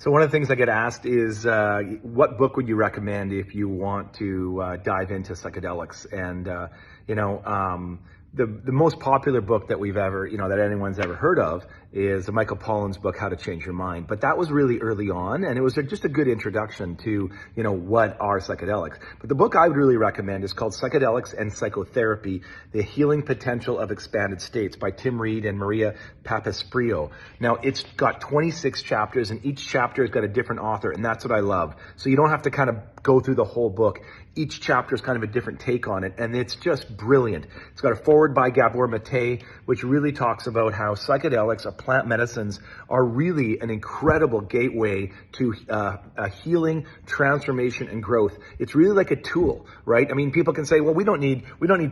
So one of the things I get asked is, what book would you recommend if you want to dive into psychedelics? And the most popular book that we've ever, that anyone's ever heard of is Michael Pollan's book, How to Change Your Mind. But that was really early on, and it was just a good introduction to, what are psychedelics. But the book I would really recommend is called Psychedelics and Psychotherapy, The Healing Potential of Expanded States by Tim Reed and Maria Papasprio. Now, it's got 26 chapters, and each chapter has got a different author, and that's what I love. So you don't have to kind of go through the whole book. Each chapter is kind of a different take on it, and it's just brilliant. It's got a foreword by Gabor Mate, which really talks about how psychedelics, plant medicines, are really an incredible gateway to healing, transformation, and growth. It's really like a tool, right? I mean, people can say, well, we don't need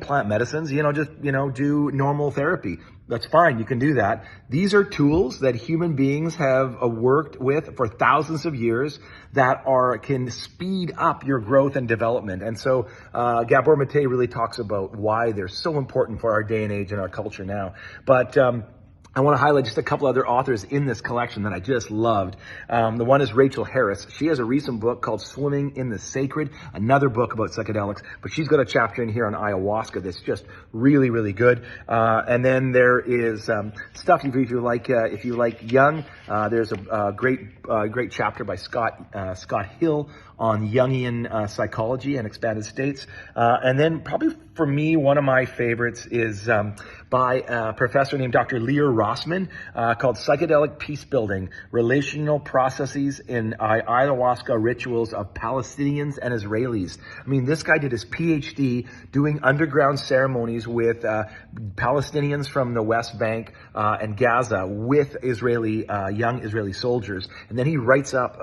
plant medicines, just do normal therapy. That's fine, you can do that. These are tools that human beings have worked with for thousands of years that can speed up your growth and development. And so Gabor Mate really talks about why they're so important for our day and age and our culture now. But I want to highlight just a couple other authors in this collection that I just loved. The one is Rachel Harris. She has a recent book called Swimming in the Sacred, another book about psychedelics, but she's got a chapter in here on ayahuasca that's just really, really good. And then there is stuff if you like Jung. There's a great chapter by Scott Hill on Jungian psychology and expanded states. And then probably for me, one of my favorites is by a professor named Dr. Lear Rossman called Psychedelic Peace Building, Relational Processes in Ayahuasca Rituals of Palestinians and Israelis. I mean, this guy did his PhD doing underground ceremonies with Palestinians from the West Bank and Gaza with young Israeli soldiers. And then he writes up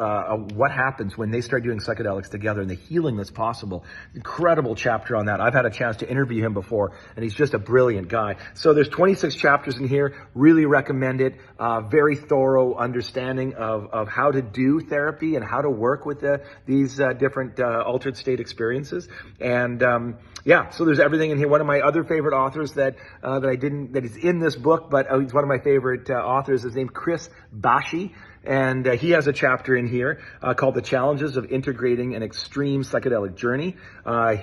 what happens when they start doing psychedelics together and the healing that's possible. Incredible chapter on that. I've had a chance to interview him before, and he's just a brilliant guy. So there's 26 chapters in here. Really recommend it. Very thorough understanding of how to do therapy and how to work with these different altered state experiences. And so there's everything in here. One of my other favorite authors that is in this book, but he's one of my favorite authors, is named Chris Bashi. And he has a chapter in here called The Challenges of Integrating an Extreme Psychedelic Journey.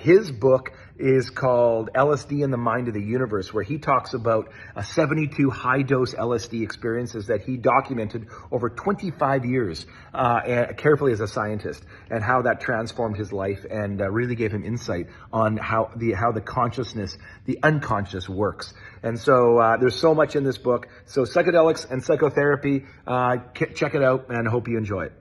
His book is called LSD in the Mind of the Universe, where he talks about 72 high-dose LSD experiences that he documented over 25 years carefully as a scientist, and how that transformed his life and really gave him insight on how the consciousness, the unconscious, works. And so there's so much in this book. So Psychedelics and Psychotherapy, check it out, and I hope you enjoy it.